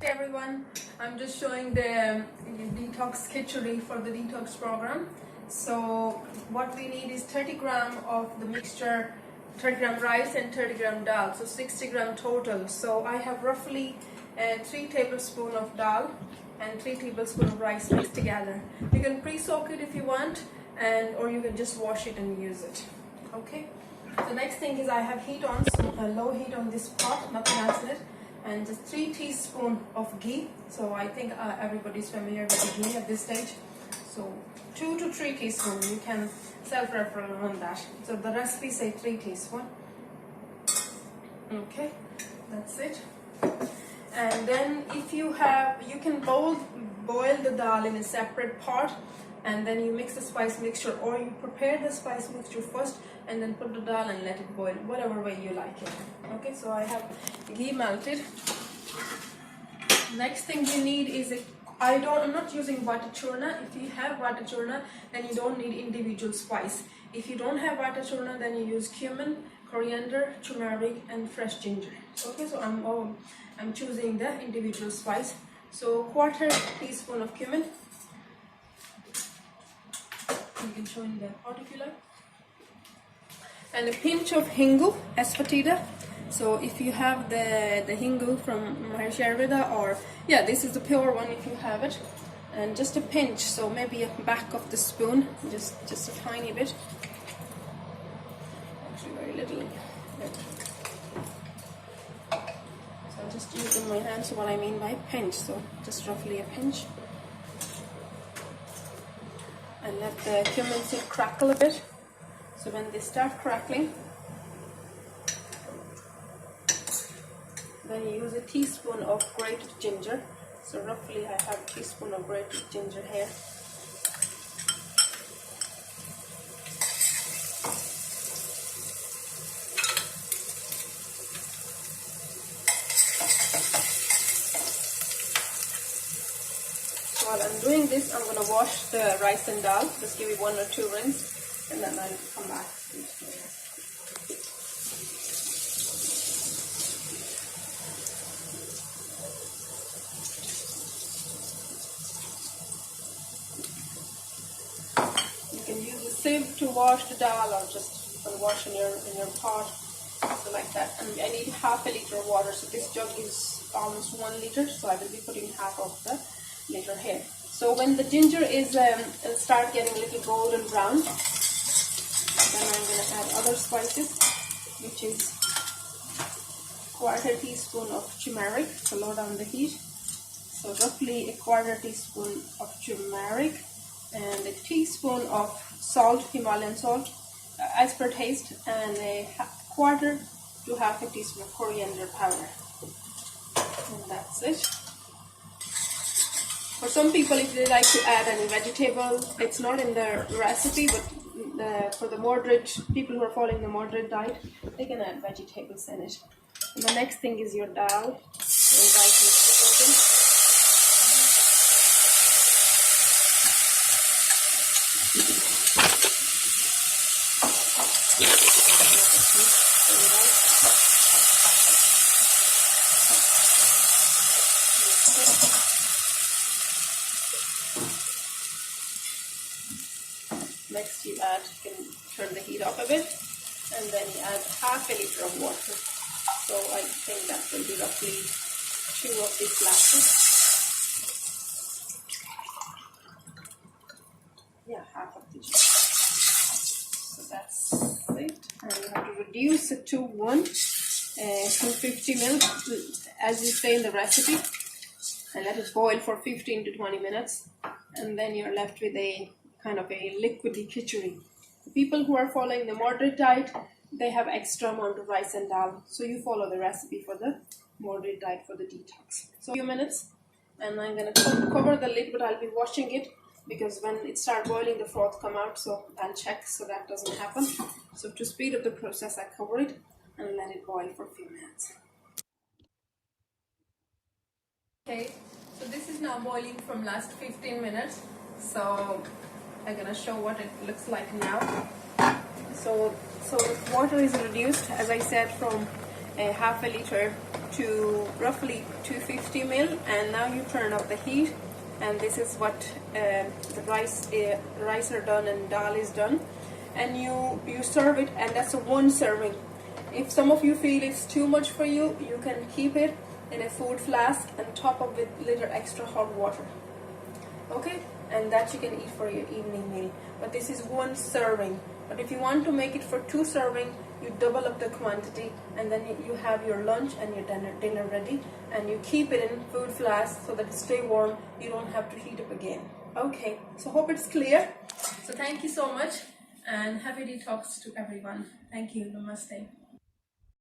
Hey everyone, I'm just showing the detox Kitchery for the detox program. So what we need is 30 gram of the mixture, 30 gram rice and 30 gram dal, so 60 gram total. So I have roughly 3 tablespoons of dal and 3 tablespoons of rice mixed together. You can pre-soak it if you want, or you can just wash it and use it. Okay. The next thing is I have heat on, so low heat on this pot, nothing else in it, and just 3 teaspoons of ghee. So I think everybody's familiar with the ghee at this stage. So 2 to 3 teaspoons, you can self-refer on that. So the recipe say 3 teaspoons. Okay, that's it. And then if you have, you can boil the dal in a separate pot, and then you mix the spice mixture, or you prepare the spice mixture first and then put the dal and let it boil, whatever way you like it. Okay, so I have ghee melted. Next thing you need is I'm not using vata churna. If you have vata churna, then you don't need individual spice. If you don't have vata churna, then you use cumin, coriander, turmeric, and fresh ginger. Okay, so I'm choosing the individual spice. So 1/4 teaspoon of cumin. You can show in the pot if you like. And a pinch of hingu, asafoetida. So if you have the hingu from Ayurveda, or yeah, this is the pure one if you have it. And just a pinch, so maybe a back of the spoon, just a tiny bit. Actually very little. So I'm just using my hands, what I mean by pinch, so just roughly a pinch. And let the cumin seed crackle a bit. So when they start crackling, then you use a teaspoon of grated ginger. So roughly I have a teaspoon of grated ginger here. So while I'm doing this, I'm going to wash the rice and dal. Just give it 1 or 2 rinse, and then I'll come back. You can use a sieve to wash the dal, or just wash in your pot, so like that. And I need 1/2 liter of water. So this jug is almost 1 liter, so I will be putting half of the liter here. So when the ginger is start getting a little golden brown, then I'm going to add other spices, which is 1/4 teaspoon of turmeric to lower down the heat. So roughly a 1/4 teaspoon of turmeric, and a teaspoon of salt, Himalayan salt, as per taste, and a 1/4 to 1/2 teaspoon of coriander powder. And that's it. For some people, if they like to add any vegetable, it's not in the recipe, but for the moderate people who are following the moderate diet, they can add vegetables in it. And the next thing is your dal. So rice mixture. Next you can turn the heat up a bit, and then you add 1/2 liter of water. So I think that will be roughly 2 of these glasses. Yeah, 1/2 of these. So that's it. And you have to reduce it to 250 ml, as you say in the recipe, and let it boil for 15 to 20 minutes. And then you're left with a kind of a liquidy Kitchery. The people who are following the moderate diet, they have extra amount of rice and dal. So you follow the recipe for the moderate diet for the detox. So a few minutes, and I'm going to cover the lid, but I'll be washing it, because when it starts boiling, the froth come out. So I'll check so that doesn't happen. So to speed up the process, I cover it and let it boil for a few minutes. Okay, so this is now boiling from last 15 minutes. So I'm gonna show what it looks like now. So water is reduced, as I said, from 1/2 liter up to roughly 250 ml, and now you turn up the heat, and this is what the rice are done and dal is done, and you serve it, and that's a one serving. If some of you feel it's too much for you, you can keep it in a food flask and top up with little extra hot water. Okay, and that you can eat for your evening meal. But this is one serving. But if you want to make it for 2 serving, you double up the quantity, and then you have your lunch and your dinner ready, and you keep it in food flask so that it stay warm. You don't have to heat up again. Okay, so hope it's clear. So thank you so much, and happy detox to everyone. Thank you. Namaste.